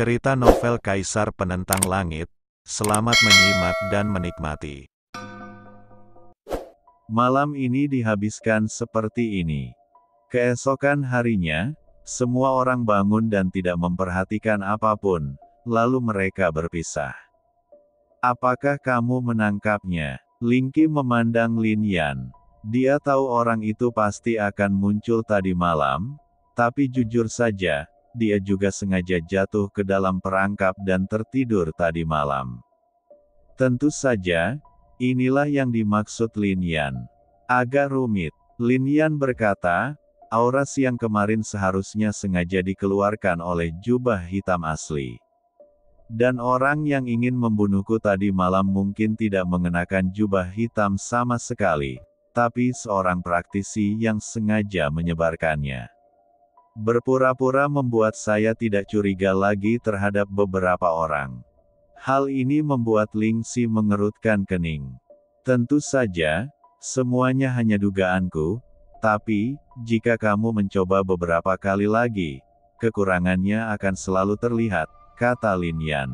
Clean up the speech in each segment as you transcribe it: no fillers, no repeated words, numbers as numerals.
Cerita novel Kaisar Penentang Langit. Selamat menyimak dan menikmati. Malam ini dihabiskan seperti ini. Keesokan harinya, semua orang bangun dan tidak memperhatikan apapun, lalu mereka berpisah. Apakah kamu menangkapnya? Linky memandang Lin Yan. Dia tahu orang itu pasti akan muncul tadi malam, tapi jujur saja, dia juga sengaja jatuh ke dalam perangkap dan tertidur tadi malam. Tentu saja, inilah yang dimaksud Lin Yan. Agak rumit, Lin Yan berkata, aura siang kemarin seharusnya sengaja dikeluarkan oleh jubah hitam asli. Dan orang yang ingin membunuhku tadi malam mungkin tidak mengenakan jubah hitam sama sekali, tapi seorang praktisi yang sengaja menyebarkannya. Berpura-pura membuat saya tidak curiga lagi terhadap beberapa orang. Hal ini membuat Ling Si mengerutkan kening. Tentu saja, semuanya hanya dugaanku, tapi, jika kamu mencoba beberapa kali lagi, kekurangannya akan selalu terlihat, kata Lin Yan.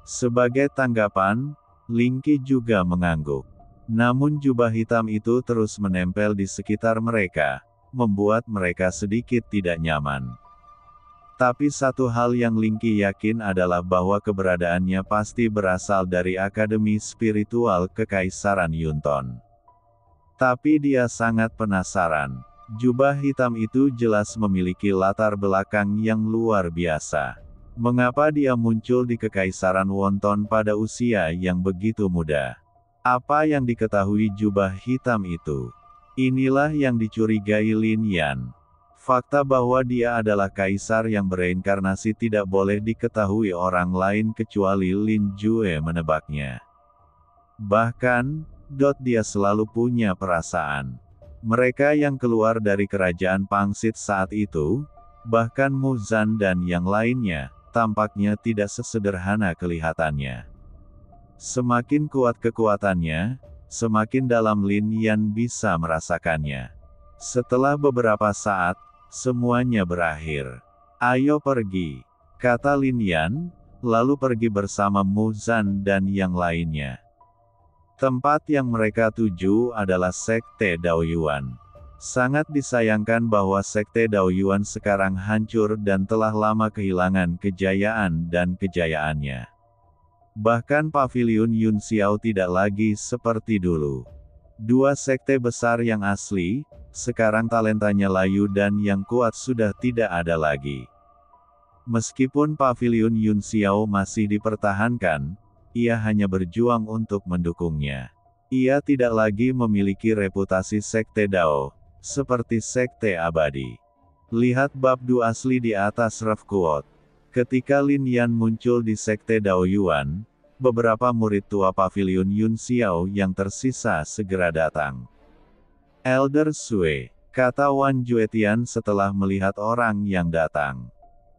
Sebagai tanggapan, Ling Qi juga mengangguk. Namun jubah hitam itu terus menempel di sekitar mereka, membuat mereka sedikit tidak nyaman. Tapi satu hal yang Ling Qi yakin adalah bahwa keberadaannya pasti berasal dari Akademi Spiritual Kekaisaran Yunton. Tapi dia sangat penasaran. Jubah hitam itu jelas memiliki latar belakang yang luar biasa. Mengapa dia muncul di Kekaisaran Wonton pada usia yang begitu muda? Apa yang diketahui jubah hitam itu? Inilah yang dicurigai Lin Yan. Fakta bahwa dia adalah kaisar yang bereinkarnasi tidak boleh diketahui orang lain kecuali Lin Jue menebaknya. Bahkan, dia selalu punya perasaan. Mereka yang keluar dari kerajaan Pangsit saat itu, bahkan Mu Zan dan yang lainnya, tampaknya tidak sesederhana kelihatannya. Semakin kuat kekuatannya, semakin dalam Lin Yan bisa merasakannya. Setelah beberapa saat, semuanya berakhir. Ayo pergi, kata Lin Yan, lalu pergi bersama Mu Zan dan yang lainnya. Tempat yang mereka tuju adalah Sekte Daoyuan. Sangat disayangkan bahwa Sekte Daoyuan sekarang hancur dan telah lama kehilangan kejayaan dan kejayaannya. Bahkan Paviliun Yun Xiao tidak lagi seperti dulu. Dua sekte besar yang asli, sekarang talentanya layu dan yang kuat sudah tidak ada lagi. Meskipun Paviliun Yun Xiao masih dipertahankan, ia hanya berjuang untuk mendukungnya. Ia tidak lagi memiliki reputasi sekte Dao, seperti sekte abadi. Lihat bab 2 asli di atas ref quote. Ketika Lin Yan muncul di Sekte Daoyuan, beberapa murid tua Paviliun Yun Xiao yang tersisa segera datang. Elder Sui, kata Wan Juetian setelah melihat orang yang datang.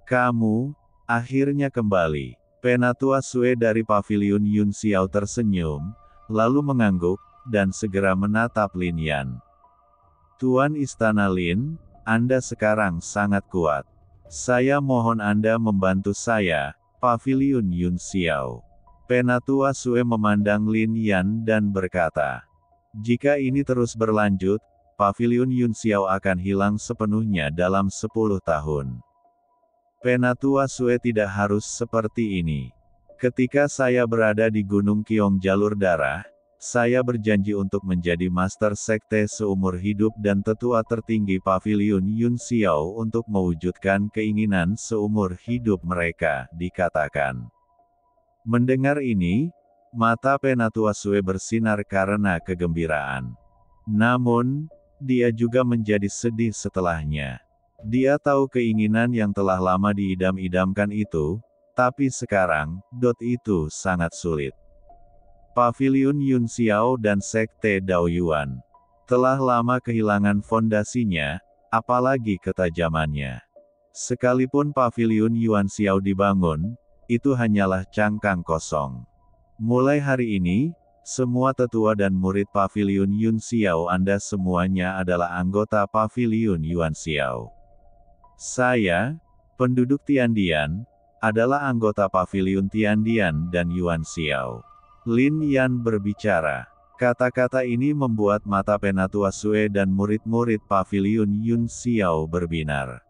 Kamu, akhirnya kembali. Penatua Sui dari Paviliun Yun Xiao tersenyum, lalu mengangguk, dan segera menatap Lin Yan. Tuan Istana Lin, Anda sekarang sangat kuat. Saya mohon Anda membantu saya, Paviliun Yun Xiao. Penatua Sui memandang Lin Yan dan berkata, jika ini terus berlanjut, Paviliun Yun Xiao akan hilang sepenuhnya dalam 10 tahun. Penatua Sui tidak harus seperti ini. Ketika saya berada di Gunung Kiong Jalur Darah, saya berjanji untuk menjadi master sekte seumur hidup dan tetua tertinggi Paviliun Yun Xiao untuk mewujudkan keinginan seumur hidup mereka, dikatakan. Mendengar ini, mata Penatua Sui bersinar karena kegembiraan. Namun, dia juga menjadi sedih setelahnya. Dia tahu keinginan yang telah lama diidam-idamkan itu, tapi sekarang, itu sangat sulit. Paviliun Yun Xiao dan Sekte Daoyuan telah lama kehilangan fondasinya, apalagi ketajamannya. Sekalipun Paviliun Yuan Xiao dibangun, itu hanyalah cangkang kosong. Mulai hari ini, semua tetua dan murid Paviliun Yun Xiao Anda semuanya adalah anggota Paviliun Yuan Xiao. Saya, penduduk Tiandian, adalah anggota Paviliun Tiandian dan Yuan Xiao. Lin Yan berbicara. Kata-kata ini membuat mata Penatua Sue dan murid-murid Paviliun Yuan Xiao berbinar.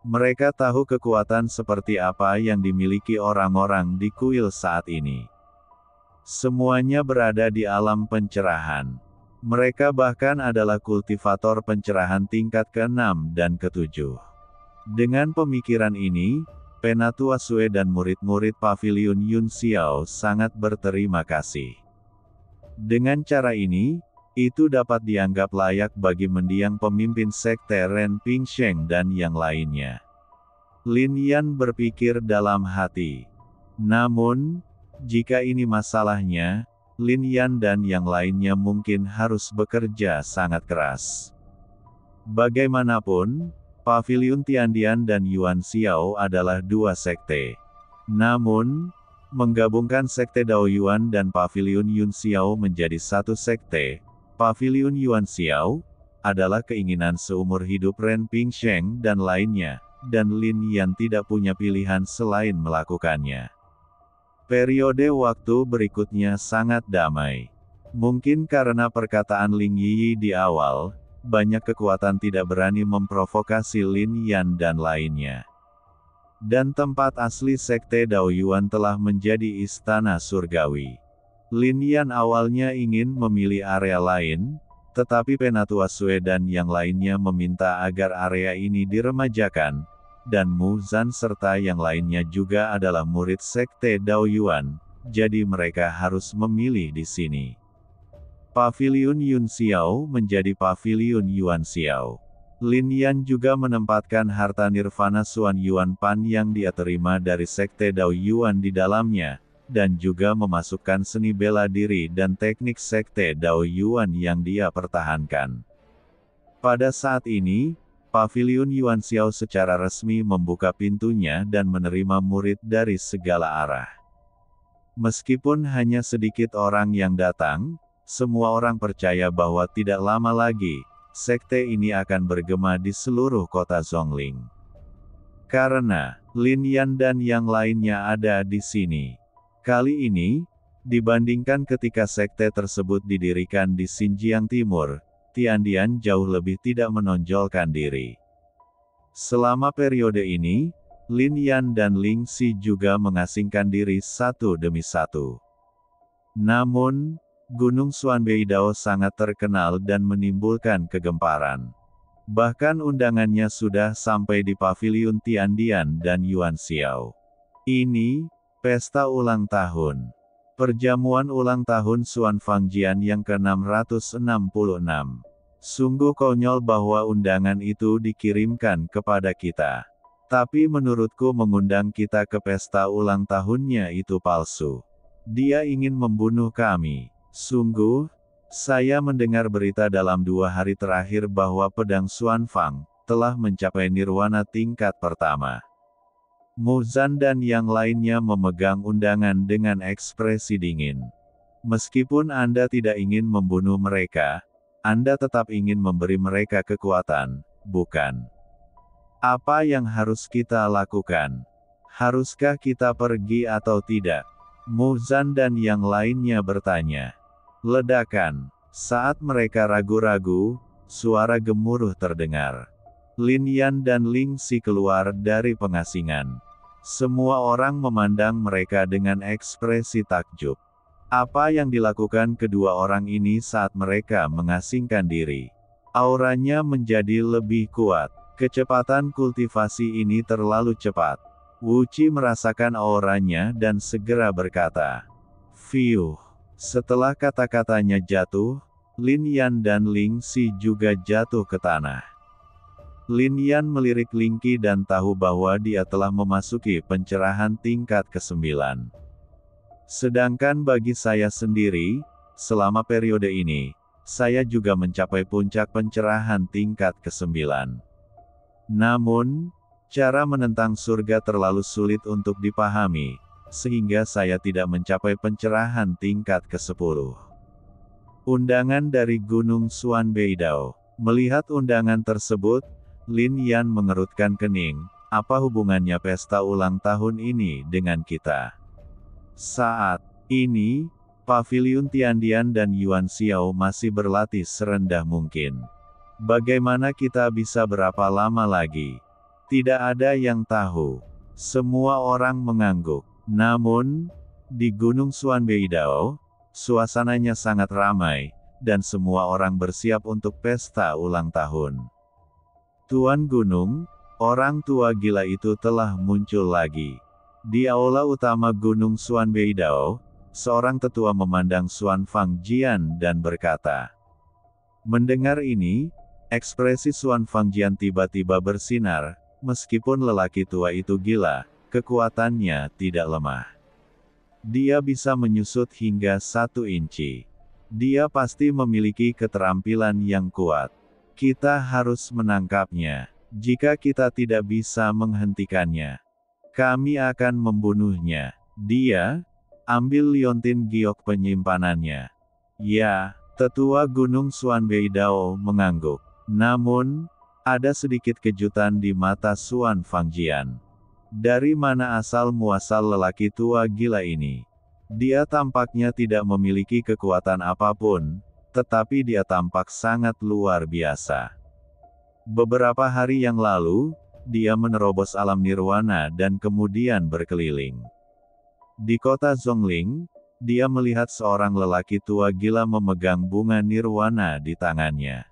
Mereka tahu kekuatan seperti apa yang dimiliki orang-orang di kuil saat ini. Semuanya berada di alam pencerahan. Mereka bahkan adalah kultivator pencerahan tingkat ke-6 dan ke-7. Dengan pemikiran ini, Penatua Sue dan murid-murid Paviliun Yuan Xiao sangat berterima kasih. Dengan cara ini, itu dapat dianggap layak bagi mendiang pemimpin sekte Ren Pingsheng dan yang lainnya. Lin Yan berpikir dalam hati. Namun, jika ini masalahnya, Lin Yan dan yang lainnya mungkin harus bekerja sangat keras. Bagaimanapun, Paviliun Tiandian dan Yuan Xiao adalah dua sekte. Namun, menggabungkan sekte Dao Yuan dan Paviliun Yuan Xiao menjadi satu sekte, Paviliun Yuan Xiao, adalah keinginan seumur hidup Ren Pingsheng dan lainnya, dan Lin Yan tidak punya pilihan selain melakukannya. Periode waktu berikutnya sangat damai. Mungkin karena perkataan Ling Yi di awal, banyak kekuatan tidak berani memprovokasi Lin Yan dan lainnya. Dan tempat asli sekte Dao Yuan telah menjadi istana surgawi. Lin Yan awalnya ingin memilih area lain, tetapi Penatua Sue dan yang lainnya meminta agar area ini diremajakan, dan Mu Zan serta yang lainnya juga adalah murid sekte Dao Yuan, jadi mereka harus memilih di sini. Paviliun Yuan Xiao menjadi Paviliun Yuan Xiao. Lin Yan juga menempatkan harta nirvana Xuan Yuan Pan yang dia terima dari sekte Dao Yuan di dalamnya, dan juga memasukkan seni bela diri dan teknik sekte Dao Yuan yang dia pertahankan. Pada saat ini, Paviliun Yuan Xiao secara resmi membuka pintunya dan menerima murid dari segala arah. Meskipun hanya sedikit orang yang datang, semua orang percaya bahwa tidak lama lagi, sekte ini akan bergema di seluruh kota Zhongling. Karena Lin Yan dan yang lainnya ada di sini. Kali ini, dibandingkan ketika sekte tersebut didirikan di Xinjiang Timur, Tiandian jauh lebih tidak menonjolkan diri. Selama periode ini, Lin Yan dan Ling Xi juga mengasingkan diri satu demi satu. Namun, Gunung Xuanbeidao sangat terkenal dan menimbulkan kegemparan. Bahkan undangannya sudah sampai di Paviliun Tiandian dan Yuan Xiao. Ini, pesta ulang tahun. Perjamuan ulang tahun Xuan Fangjian yang ke-666. Sungguh konyol bahwa undangan itu dikirimkan kepada kita. Tapi menurutku mengundang kita ke pesta ulang tahunnya itu palsu. Dia ingin membunuh kami. Sungguh, saya mendengar berita dalam 2 hari terakhir bahwa pedang Xuan Fang telah mencapai nirwana tingkat pertama. Mu Zan dan yang lainnya memegang undangan dengan ekspresi dingin. Meskipun Anda tidak ingin membunuh mereka, Anda tetap ingin memberi mereka kekuatan, bukan? Apa yang harus kita lakukan? Haruskah kita pergi atau tidak? Mu Zan dan yang lainnya bertanya. Ledakan. Saat mereka ragu-ragu, suara gemuruh terdengar. Lin Yan dan Ling Xi keluar dari pengasingan. Semua orang memandang mereka dengan ekspresi takjub. Apa yang dilakukan kedua orang ini saat mereka mengasingkan diri? Auranya menjadi lebih kuat. Kecepatan kultivasi ini terlalu cepat. Wu Qi merasakan auranya dan segera berkata, "Fiuh." Setelah kata-katanya jatuh, Lin Yan dan Ling Xi juga jatuh ke tanah. Lin Yan melirik Ling Qi dan tahu bahwa dia telah memasuki pencerahan tingkat ke-9. Sedangkan bagi saya sendiri, selama periode ini, saya juga mencapai puncak pencerahan tingkat ke-9. Namun, cara menentang surga terlalu sulit untuk dipahami, sehingga saya tidak mencapai pencerahan tingkat ke-10. Undangan dari Gunung Xuanbeidao. Melihat undangan tersebut, Lin Yan mengerutkan kening, apa hubungannya pesta ulang tahun ini dengan kita? Saat ini, Paviliun Tiandian dan Yuan Xiao masih berlatih serendah mungkin. Bagaimana kita bisa berapa lama lagi? Tidak ada yang tahu. Semua orang mengangguk. Namun, di Gunung Xuanbeidao, suasananya sangat ramai, dan semua orang bersiap untuk pesta ulang tahun. Tuan Gunung, orang tua gila itu telah muncul lagi. Di aula utama Gunung Xuanbeidao, seorang tetua memandang Xuan Fangjian dan berkata. Mendengar ini, ekspresi Xuan Fangjian tiba-tiba bersinar, meskipun lelaki tua itu gila, kekuatannya tidak lemah. Dia bisa menyusut hingga 1 inci. Dia pasti memiliki keterampilan yang kuat. Kita harus menangkapnya. Jika kita tidak bisa menghentikannya, kami akan membunuhnya. Dia, ambil liontin giok penyimpanannya. Ya, tetua Gunung Xuanbeidao mengangguk. Namun, ada sedikit kejutan di mata Xuan Fangjian. Dari mana asal muasal lelaki tua gila ini? Dia tampaknya tidak memiliki kekuatan apapun, tetapi dia tampak sangat luar biasa. Beberapa hari yang lalu, dia menerobos alam nirwana dan kemudian berkeliling. Di kota Zhongling, dia melihat seorang lelaki tua gila memegang bunga nirwana di tangannya.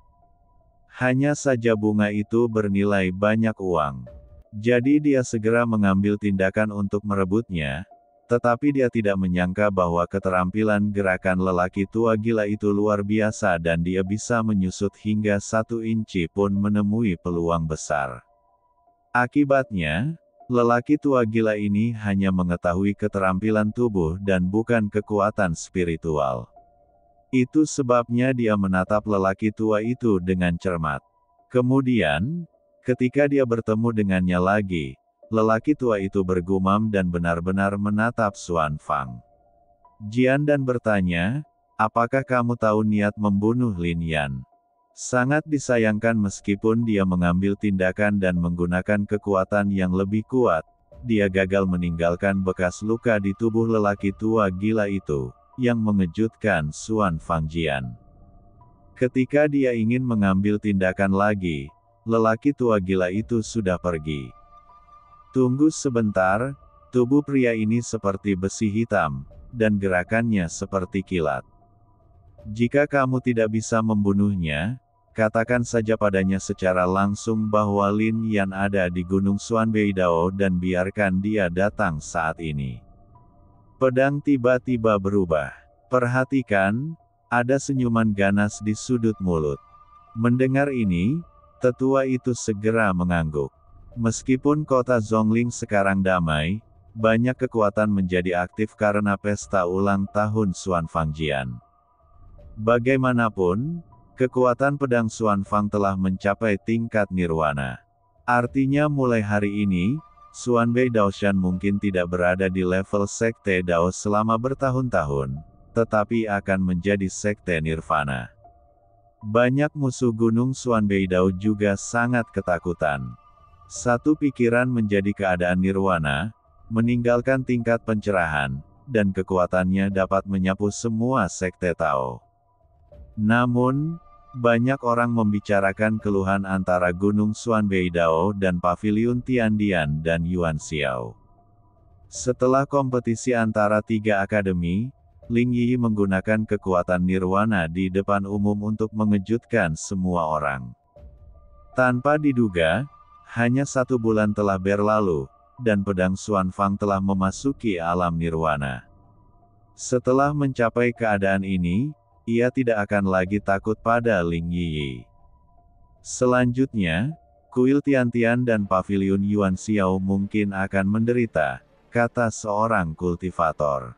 Hanya saja bunga itu bernilai banyak uang. Jadi dia segera mengambil tindakan untuk merebutnya, tetapi dia tidak menyangka bahwa keterampilan gerakan lelaki tua gila itu luar biasa dan dia bisa menyusut hingga 1 inci pun menemui peluang besar. Akibatnya, lelaki tua gila ini hanya mengetahui keterampilan tubuh dan bukan kekuatan spiritual. Itu sebabnya dia menatap lelaki tua itu dengan cermat. Kemudian, ketika dia bertemu dengannya lagi, lelaki tua itu bergumam dan benar-benar menatap Xuan Fang Jian dan bertanya, apakah kamu tahu niat membunuh Lin Yan? Sangat disayangkan meskipun dia mengambil tindakan dan menggunakan kekuatan yang lebih kuat, dia gagal meninggalkan bekas luka di tubuh lelaki tua gila itu, yang mengejutkan Xuan Fangjian. Ketika dia ingin mengambil tindakan lagi, lelaki tua gila itu sudah pergi. Tunggu sebentar, tubuh pria ini seperti besi hitam, dan gerakannya seperti kilat. Jika kamu tidak bisa membunuhnya, katakan saja padanya secara langsung bahwa Lin Yan ada di Gunung Xuanbeidao dan biarkan dia datang saat ini. Pedang tiba-tiba berubah. Perhatikan, ada senyuman ganas di sudut mulut. Mendengar ini, tetua itu segera mengangguk. Meskipun kota Zhongling sekarang damai, banyak kekuatan menjadi aktif karena pesta ulang tahun Xuan Fangjian. Bagaimanapun, kekuatan pedang Xuan Fang telah mencapai tingkat nirwana. Artinya mulai hari ini, Xuanbei Daoshan mungkin tidak berada di level sekte Dao selama bertahun-tahun, tetapi akan menjadi sekte nirvana. Banyak musuh gunung Xuanbeidao juga sangat ketakutan. Satu pikiran menjadi keadaan nirwana, meninggalkan tingkat pencerahan, dan kekuatannya dapat menyapu semua sekte Tao. Namun, banyak orang membicarakan keluhan antara Gunung Xuanbeidao dan Paviliun Tiandian dan Yuan Xiao. Setelah kompetisi antara 3 akademi, Ling Yi menggunakan kekuatan nirwana di depan umum untuk mengejutkan semua orang. Tanpa diduga, hanya 1 bulan telah berlalu, dan pedang Xuan Fang telah memasuki alam nirwana. Setelah mencapai keadaan ini, ia tidak akan lagi takut pada Ling Yi. Selanjutnya, kuil Tiantian dan Paviliun Yuan Xiao mungkin akan menderita, kata seorang kultivator.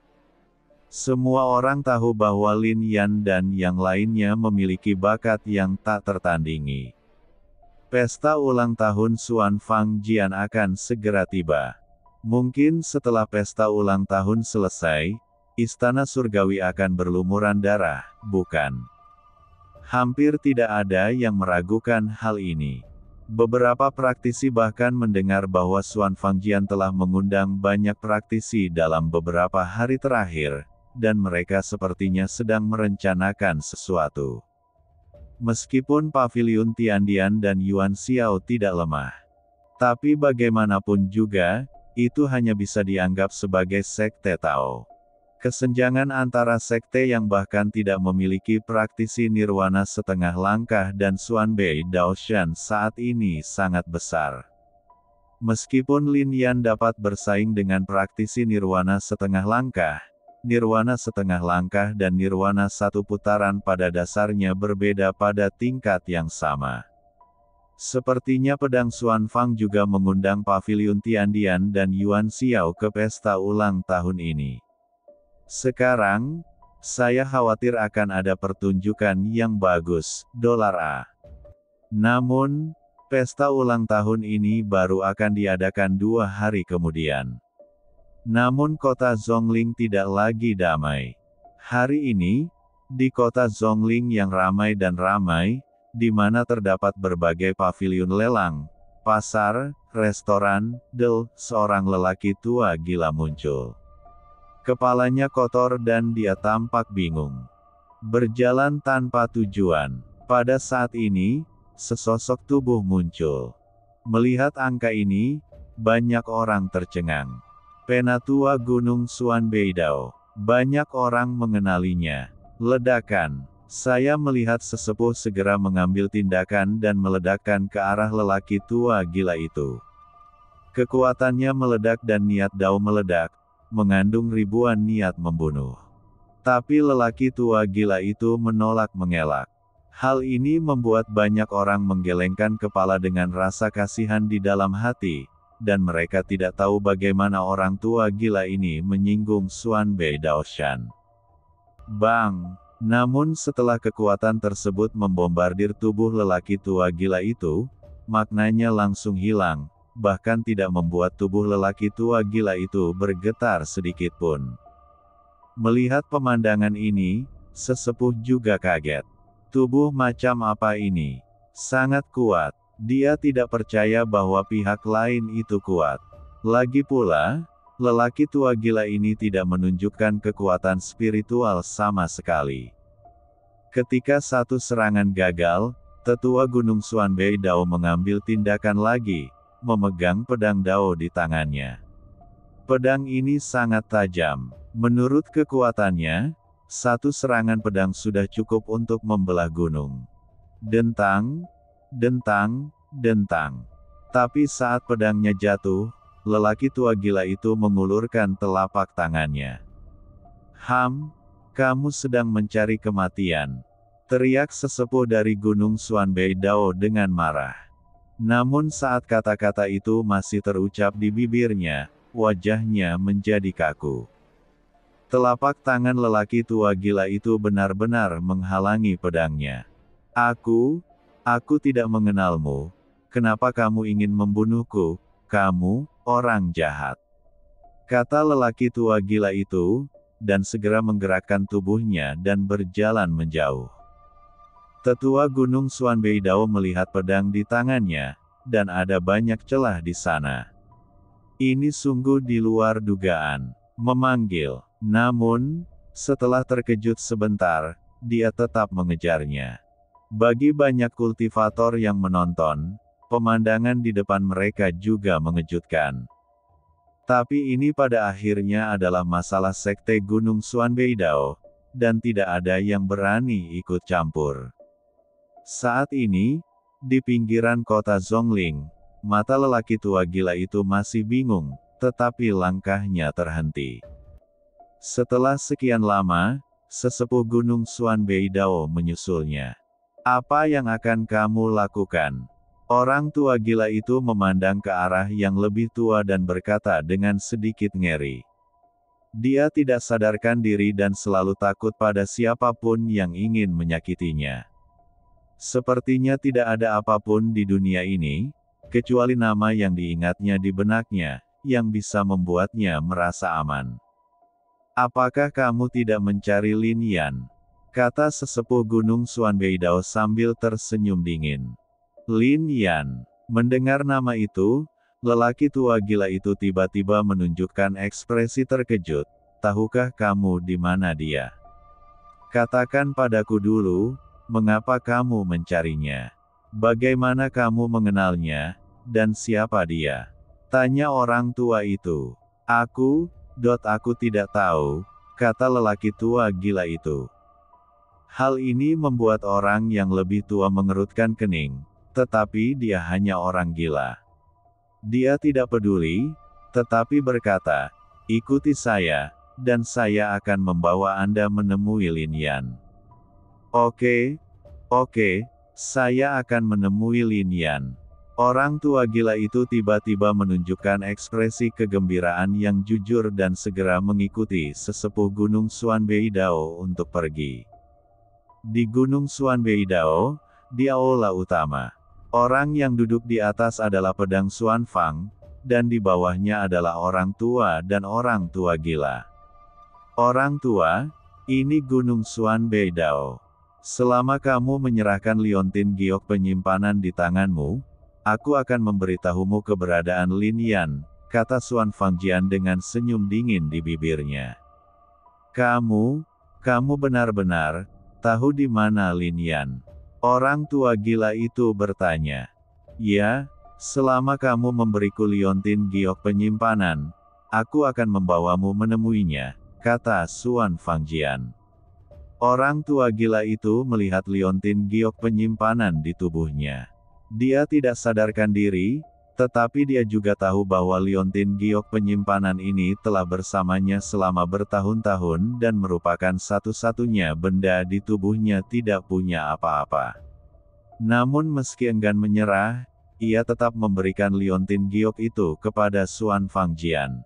Semua orang tahu bahwa Lin Yan dan yang lainnya memiliki bakat yang tak tertandingi. Pesta ulang tahun Xuan Fang Jian akan segera tiba. Mungkin setelah pesta ulang tahun selesai, Istana Surgawi akan berlumuran darah, bukan? Hampir tidak ada yang meragukan hal ini. Beberapa praktisi bahkan mendengar bahwa Xuan Fangjian telah mengundang banyak praktisi dalam beberapa hari terakhir, dan mereka sepertinya sedang merencanakan sesuatu. Meskipun Paviliun Tiandian dan Yuan Xiao tidak lemah, tapi bagaimanapun juga, itu hanya bisa dianggap sebagai sekte Tao. Kesenjangan antara sekte yang bahkan tidak memiliki praktisi nirwana setengah langkah dan Xuanbei Daoshan saat ini sangat besar. Meskipun Lin Yan dapat bersaing dengan praktisi nirwana setengah langkah dan nirwana satu putaran pada dasarnya berbeda pada tingkat yang sama. Sepertinya pedang Xuan Fang juga mengundang Paviliun Tiandian dan Yuan Xiao ke pesta ulang tahun ini. Sekarang, saya khawatir akan ada pertunjukan yang bagus, $A. Namun, pesta ulang tahun ini baru akan diadakan 2 hari kemudian. Namun kota Zhongling tidak lagi damai. Hari ini, di kota Zhongling yang ramai dan ramai, di mana terdapat berbagai paviliun lelang, pasar, restoran, seorang lelaki tua gila muncul. Kepalanya kotor dan dia tampak bingung. Berjalan tanpa tujuan. Pada saat ini, sesosok tubuh muncul. Melihat angka ini, banyak orang tercengang. Penatua Gunung Xuanbeidao. Banyak orang mengenalinya. Ledakan. Saya melihat sesepuh segera mengambil tindakan dan meledakkan ke arah lelaki tua gila itu. Kekuatannya meledak dan niat Dao meledak, mengandung ribuan niat membunuh. Tapi lelaki tua gila itu menolak mengelak. Hal ini membuat banyak orang menggelengkan kepala dengan rasa kasihan di dalam hati, dan mereka tidak tahu bagaimana orang tua gila ini menyinggung Xuanbei Daoshan. Bang! Namun setelah kekuatan tersebut membombardir tubuh lelaki tua gila itu, maknanya langsung hilang, bahkan tidak membuat tubuh lelaki tua gila itu bergetar sedikit pun. Melihat pemandangan ini, sesepuh juga kaget. Tubuh macam apa ini? Sangat kuat. Dia tidak percaya bahwa pihak lain itu kuat. Lagi pula, lelaki tua gila ini tidak menunjukkan kekuatan spiritual sama sekali. Ketika satu serangan gagal, tetua Gunung Xuanbeidao mengambil tindakan lagi, memegang pedang Dao di tangannya. Pedang ini sangat tajam. Menurut kekuatannya, satu serangan pedang sudah cukup untuk membelah gunung. Dentang, dentang, dentang. Tapi saat pedangnya jatuh, lelaki tua gila itu mengulurkan telapak tangannya. Kamu sedang mencari kematian. Teriak sesepuh dari Gunung Xuanbeidao dengan marah. Namun saat kata-kata itu masih terucap di bibirnya, wajahnya menjadi kaku. Telapak tangan lelaki tua gila itu benar-benar menghalangi pedangnya. Aku tidak mengenalmu. Kenapa kamu ingin membunuhku? Kamu, orang jahat. Kata lelaki tua gila itu, dan segera menggerakkan tubuhnya dan berjalan menjauh. Tetua Gunung Xuanbeidao melihat pedang di tangannya, dan ada banyak celah di sana. Ini sungguh di luar dugaan. Memanggil. Namun, setelah terkejut sebentar, dia tetap mengejarnya. Bagi banyak kultivator yang menonton, pemandangan di depan mereka juga mengejutkan. Tapi ini pada akhirnya adalah masalah sekte Gunung Xuanbeidao, dan tidak ada yang berani ikut campur. Saat ini, di pinggiran kota Zhongling, mata lelaki tua gila itu masih bingung, tetapi langkahnya terhenti. Setelah sekian lama, sesepuh Gunung Xuanbeidao menyusulnya. Apa yang akan kamu lakukan? Orang tua gila itu memandang ke arah yang lebih tua dan berkata dengan sedikit ngeri. Dia tidak sadarkan diri dan selalu takut pada siapapun yang ingin menyakitinya. Sepertinya tidak ada apapun di dunia ini, kecuali nama yang diingatnya di benaknya, yang bisa membuatnya merasa aman. Apakah kamu tidak mencari Lin Yan? Kata sesepuh Gunung Xuanbeidao sambil tersenyum dingin. Lin Yan. Mendengar nama itu, lelaki tua gila itu tiba-tiba menunjukkan ekspresi terkejut. Tahukah kamu di mana dia? Katakan padaku dulu, mengapa kamu mencarinya? Bagaimana kamu mengenalnya, dan siapa dia? Tanya orang tua itu. Aku tidak tahu, kata lelaki tua gila itu. Hal ini membuat orang yang lebih tua mengerutkan kening, tetapi dia hanya orang gila. Dia tidak peduli, tetapi berkata, ikuti saya, dan saya akan membawa Anda menemui Lin Yan. Oke, saya akan menemui Lin Yan. Orang tua gila itu tiba-tiba menunjukkan ekspresi kegembiraan yang jujur dan segera mengikuti sesepuh Gunung Xuanbeidao untuk pergi. Di Gunung Xuanbeidao, di aula utama. Orang yang duduk di atas adalah pedang Xuanfang, dan di bawahnya adalah orang tua dan orang tua gila. Orang tua, ini Gunung Xuanbeidao. Selama kamu menyerahkan liontin giok penyimpanan di tanganmu, aku akan memberitahumu keberadaan Lin Yan, kata Xuanfang Jian dengan senyum dingin di bibirnya. Kamu benar-benar tahu di mana Lin Yan? Orang tua gila itu bertanya. Ya, selama kamu memberiku liontin giok penyimpanan, aku akan membawamu menemuinya, kata Xuanfang Jian. Orang tua gila itu melihat liontin giok penyimpanan di tubuhnya. Dia tidak sadarkan diri, tetapi dia juga tahu bahwa liontin giok penyimpanan ini telah bersamanya selama bertahun-tahun dan merupakan satu-satunya benda di tubuhnya tidak punya apa-apa. Namun meski enggan menyerah, ia tetap memberikan liontin giok itu kepada Xuanfang Jian.